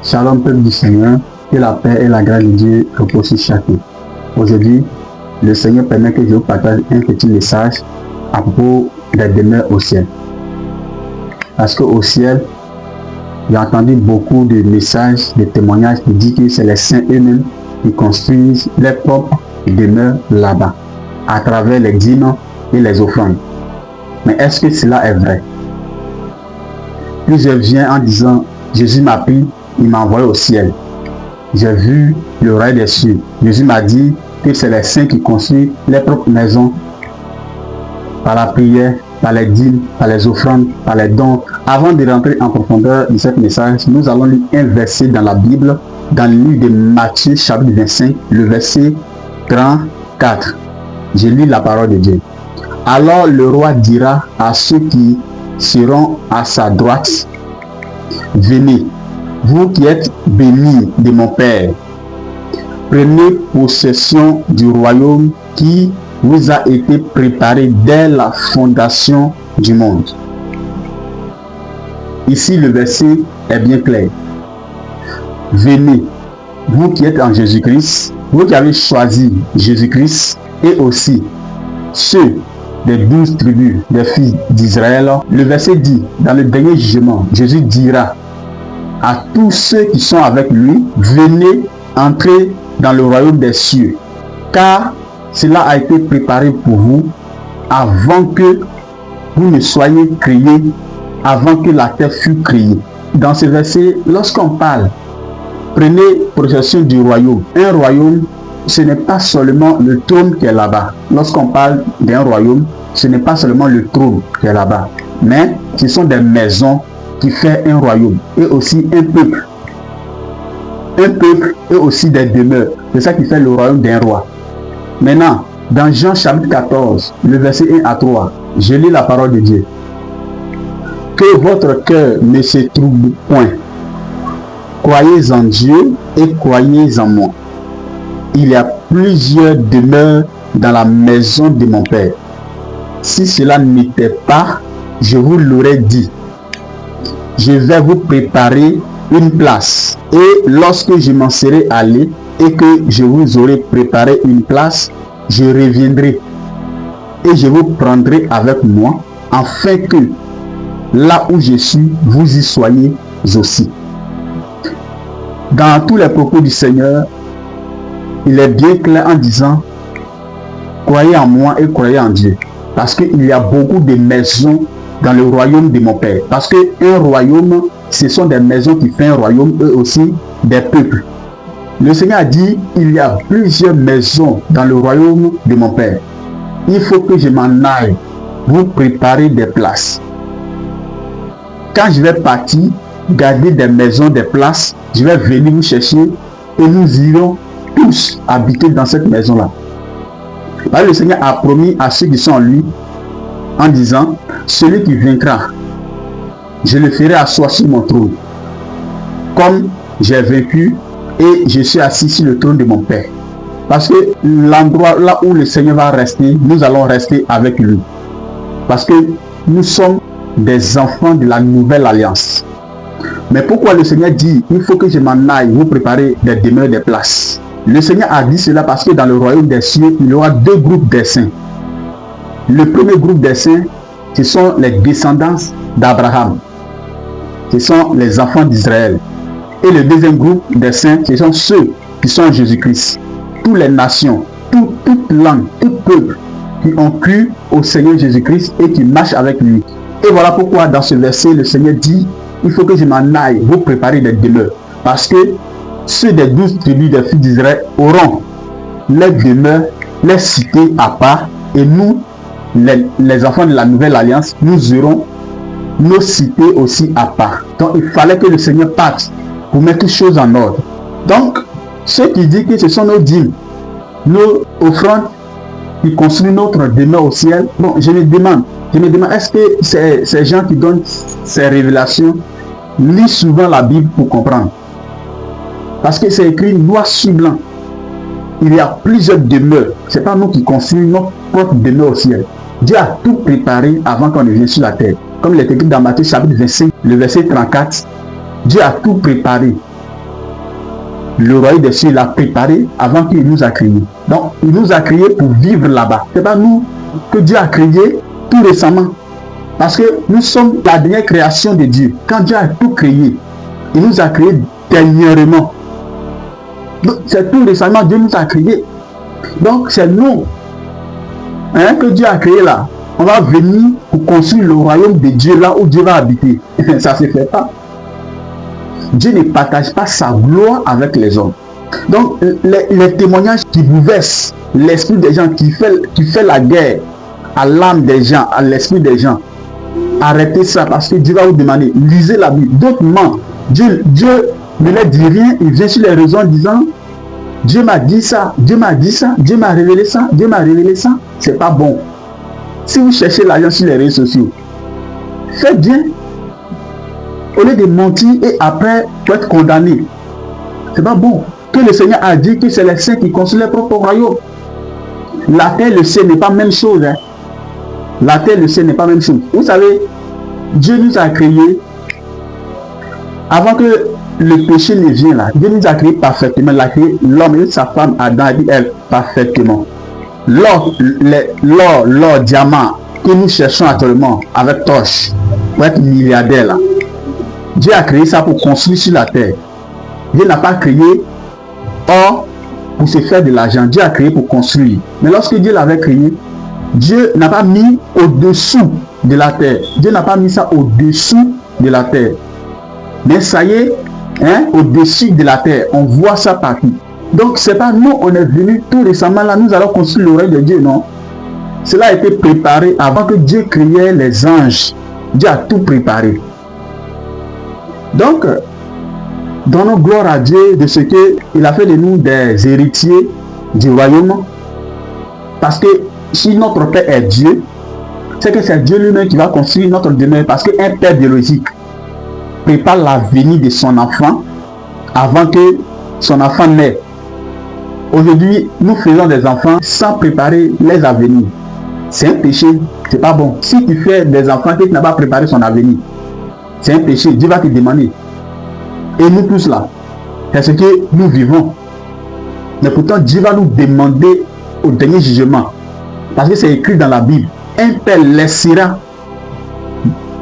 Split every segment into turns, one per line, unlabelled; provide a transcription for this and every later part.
Shalom peuple du Seigneur, que la paix et la grâce de Dieu reposent sur chacun. Aujourd'hui, le Seigneur permet que je vous partage un petit message à propos des demeures au ciel. Parce qu'au ciel, j'ai entendu beaucoup de messages, de témoignages qui disent que c'est les saints eux-mêmes qui construisent leurs propres demeures là-bas, à travers les dîmes et les offrandes. Mais est-ce que cela est vrai? Plusieurs viennent en disant, Jésus m'a pris, il m'a envoyé au ciel. J'ai vu le royaume des cieux. Jésus m'a dit que c'est les saints qui construisent leurs propres maisons par la prière, par les dîmes, par les offrandes, par les dons. Avant de rentrer en profondeur de ce message, nous allons lire un verset dans la Bible, dans le livre de Matthieu, chapitre 25, le verset 34. Je lis la parole de Dieu. Alors le roi dira à ceux qui seront à sa droite, venez, vous qui êtes bénis de mon Père, prenez possession du royaume qui vous a été préparé dès la fondation du monde. Ici, le verset est bien clair. Venez, vous qui êtes en Jésus-Christ, vous qui avez choisi Jésus-Christ, et aussi ceux des 12 tribus des fils d'Israël. Le verset dit, dans le dernier jugement, Jésus dira à tous ceux qui sont avec lui, venez entrer dans le royaume des cieux, car cela a été préparé pour vous avant que vous ne soyez créés, avant que la terre fût créée. Dans ce verset, lorsqu'on parle, prenez possession du royaume. Un royaume, ce n'est pas seulement le trône qui est là-bas. Lorsqu'on parle d'un royaume, ce n'est pas seulement le trône qui est là-bas, mais ce sont des maisons qui font un royaume et aussi un peuple. Un peuple et aussi des demeures. C'est ça qui fait le royaume d'un roi. Maintenant, dans Jean chapitre 14, le verset 1 à 3, je lis la parole de Dieu. Que votre cœur ne se trouble point. Croyez en Dieu et croyez en moi. Il y a plusieurs demeures dans la maison de mon Père. Si cela n'était pas, je vous l'aurais dit. Je vais vous préparer une place. Et lorsque je m'en serai allé et que je vous aurai préparé une place, je reviendrai et je vous prendrai avec moi, afin que là où je suis, vous y soyez aussi. Dans tous les propos du Seigneur, il est bien clair en disant, croyez en moi et croyez en Dieu. Parce qu'il y a beaucoup de maisons dans le royaume de mon Père. Parce qu'un royaume, ce sont des maisons qui font un royaume, eux aussi des peuples. Le Seigneur a dit, il y a plusieurs maisons dans le royaume de mon Père. Il faut que je m'en aille, vous préparer des places. Quand je vais partir, garder des maisons, des places, je vais venir vous chercher et nous irons tous habiter dans cette maison-là. Le Seigneur a promis à ceux qui sont en lui, en disant, celui qui vaincra, je le ferai asseoir sur mon trône, comme j'ai vaincu et je suis assis sur le trône de mon Père. Parce que l'endroit là où le Seigneur va rester, nous allons rester avec lui. Parce que nous sommes des enfants de la nouvelle alliance. Mais pourquoi le Seigneur dit, il faut que je m'en aille vous préparer des demeures, des places? Le Seigneur a dit cela parce que dans le royaume des cieux, il y aura deux groupes des saints. Le premier groupe des saints, ce sont les descendants d'Abraham. Ce sont les enfants d'Israël. Et le deuxième groupe des saints, ce sont ceux qui sont en Jésus-Christ. Toutes les nations, toute langue, tout peuple qui ont cru au Seigneur Jésus-Christ et qui marchent avec lui. Et voilà pourquoi dans ce verset, le Seigneur dit, il faut que je m'en aille vous préparer des demeures. Parce que ceux des 12 tribus des fils d'Israël auront les demeures, les cités à part, et nous, les enfants de la nouvelle alliance, nous aurons nos cités aussi à part. Donc il fallait que le Seigneur parte pour mettre toutes choses en ordre. Donc, ceux qui disent que ce sont nos dîmes, nos offrandes qui construisent notre demeure au ciel, bon, je me demande, est-ce que ces gens qui donnent ces révélations lisent souvent la Bible pour comprendre? Parce que c'est écrit noir sur blanc. Il y a plusieurs demeures. Ce n'est pas nous qui construisons notre propre demeure au ciel. Dieu a tout préparé avant qu'on ne vienne sur la terre. Comme il est écrit dans Matthieu chapitre 25, le verset 34. Dieu a tout préparé Le royaume des cieux, il l'a préparé avant qu'il nous a créés. Donc, il nous a créés pour vivre là-bas. Ce n'est pas nous que Dieu a créés tout récemment. Parce que nous sommes la dernière création de Dieu. Quand Dieu a tout créé, il nous a créés dernièrement. Donc, c'est tout récemment Dieu nous a créés. Donc, c'est nous que Dieu a créé là. On va venir pour construire le royaume de Dieu là où Dieu va habiter. Ça ne se fait pas. Dieu ne partage pas sa gloire avec les hommes. Donc, les témoignages qui bouleversent l'esprit des gens, qui fait la guerre à l'âme des gens, à l'esprit des gens, arrêtez ça parce que Dieu va vous demander, lisez la Bible. D'autres mentent. Dieu ne leur dit rien, il vient sur les réseaux en disant, Dieu m'a dit ça, Dieu m'a dit ça, Dieu m'a révélé ça, Dieu m'a révélé ça. C'est pas bon. Si vous cherchez l'argent sur les réseaux sociaux, faites bien. Au lieu de mentir et après pour être condamné. C'est pas bon. Que le Seigneur a dit que c'est les saints qui construisent leur propre royaume. La terre et le ciel n'est pas la même chose. Hein. La terre et le ciel n'est pas la même chose. Vous savez, Dieu nous a créés avant que le péché ne vienne là. Dieu nous a créés parfaitement. Il a créé l'homme et sa femme Adam et elle parfaitement. L'or, diamant que nous cherchons actuellement avec torche pour être milliardaire là. Dieu a créé ça pour construire sur la terre. Dieu n'a pas créé or pour se faire de l'argent. Dieu a créé pour construire. Mais lorsque Dieu l'avait créé, Dieu n'a pas mis au-dessous de la terre. Dieu n'a pas mis ça au-dessous de la terre. Mais ça y est, au-dessus de la terre, on voit ça partout. Donc, c'est pas nous, on est venu tout récemment là, nous allons construire le royaume de Dieu, non. Cela a été préparé avant que Dieu créait les anges. Dieu a tout préparé. Donc, donnons gloire à Dieu de ce qu'il a fait de nous des héritiers du royaume. Parce que si notre Père est Dieu, c'est que c'est Dieu lui-même qui va construire notre demeure. Parce qu'un Père biologique prépare l'avenir de son enfant avant que son enfant naisse. Aujourd'hui, nous faisons des enfants sans préparer les avenirs. C'est un péché, c'est pas bon. Si tu fais des enfants et que tu n'as pas préparé son avenir, c'est un péché, Dieu va te demander. Et nous tous là, c'est ce que nous vivons. Mais pourtant, Dieu va nous demander au dernier jugement. Parce que c'est écrit dans la Bible. Un père laissera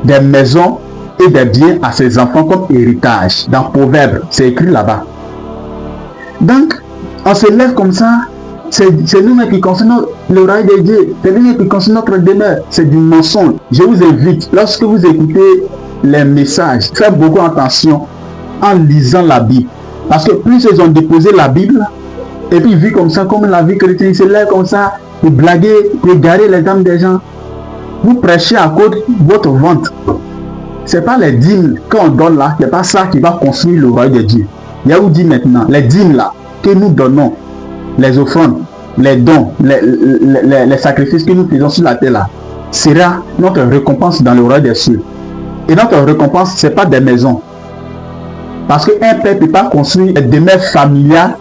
des maisons et des biens à ses enfants comme héritage. Dans Proverbe, c'est écrit là-bas. Donc, on se lève comme ça. C'est nous-mêmes qui construisons le royaume de Dieu. C'est nous-mêmes qui construisons notre demeure. C'est du mensonge. Je vous invite, lorsque vous écoutez les messages, faites beaucoup attention en lisant la Bible. Parce que plus ils ont déposé la Bible, et puis vu comme ça, comme la vie chrétienne, ils se lèvent comme ça, pour blaguer, pour égarer les âmes des gens. Vous prêchez à cause de votre ventre. Ce n'est pas les dîmes qu'on donne là, ce n'est pas ça qui va construire le royaume de Dieu. Il y a où dit maintenant, les dîmes là, que nous donnons, les offrandes, les dons, les sacrifices que nous faisons sur la terre là, sera notre récompense dans le royaume des cieux. Et notre récompense, ce n'est pas des maisons. Parce qu'un père ne peut pas construire des demeures familiales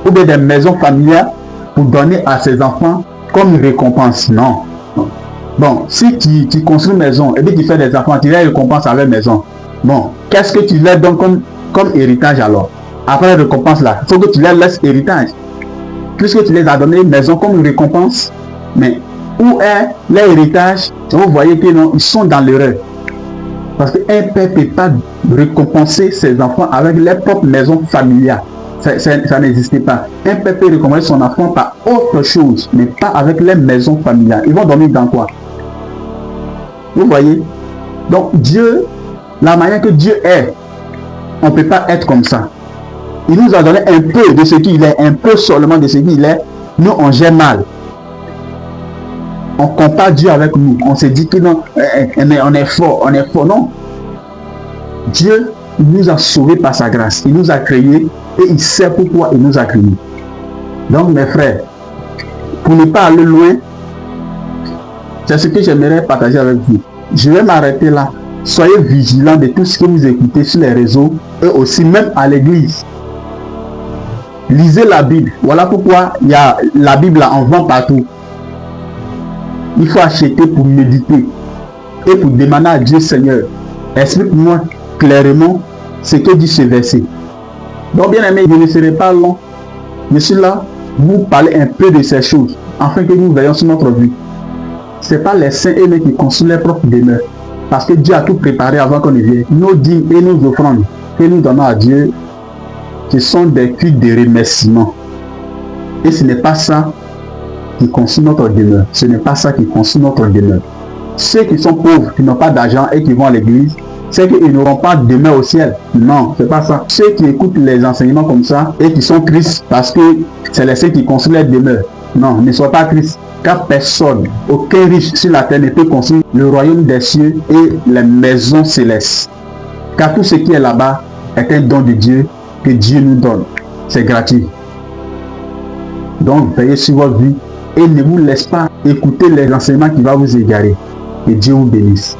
ou bien des maisons familiales pour donner à ses enfants comme une récompense. Non. Bon, si tu construis une maison et puis tu fais des enfants, tu les récompenses avec maison. Bon, qu'est-ce que tu leur donnes comme héritage alors? Après la récompense là, il faut que tu leur laisses héritage. Puisque tu les as donné une maison comme une récompense, mais où est l'héritage? Vous voyez que non, ils sont dans l'erreur. Parce qu'un père ne peut pas récompenser ses enfants avec leur propre maison familiale. Ça n'existait pas. Un père peut récompenser son enfant par autre chose, mais pas avec les maisons familiales. Ils vont dormir dans quoi? Vous voyez? Donc Dieu, la manière que Dieu est, on ne peut pas être comme ça. Il nous a donné un peu de ce qu'il est, un peu seulement de ce qu'il est. Nous, on gère mal. On compare Dieu avec nous. On se dit que non, on est fort, on est fort. Non. Dieu nous a sauvés par sa grâce. Il nous a créés et il sait pourquoi il nous a créés. Donc, mes frères, pour ne pas aller loin, c'est ce que j'aimerais partager avec vous. Je vais m'arrêter là. Soyez vigilants de tout ce que vous écoutez sur les réseaux et aussi même à l'église. Lisez la Bible. Voilà pourquoi il y a la Bible là, on vend partout. Il faut acheter pour méditer et pour demander à Dieu, Seigneur, explique-moi clairement ce que dit ce verset. Donc, bien aimé, je ne serai pas long. Je suis là, vous parler un peu de ces choses, afin que nous veillions sur notre vie. Ce n'est pas les saints aimés qui construisent leur propre demeure. Parce que Dieu a tout préparé avant qu'on y vienne. Nos dîmes et nos offrandes que nous donnons à Dieu, ce sont des culs de remerciement. Et ce n'est pas ça qui construit notre demeure. Ce n'est pas ça qui construit notre demeure. Ceux qui sont pauvres, qui n'ont pas d'argent et qui vont à l'église, c'est qu'ils n'auront pas de demeure au ciel. Non, c'est pas ça. Ceux qui écoutent les enseignements comme ça et qui sont tristes parce que c'est les saints qui construisent leur demeure. Non, ne sois pas triste. Car personne, aucun riche sur la terre ne peut construire le royaume des cieux et les maisons célestes. Car tout ce qui est là-bas est un don de Dieu que Dieu nous donne. C'est gratuit. Donc, veillez sur votre vie et ne vous laissez pas écouter les enseignements qui vont vous égarer. Que Dieu vous bénisse.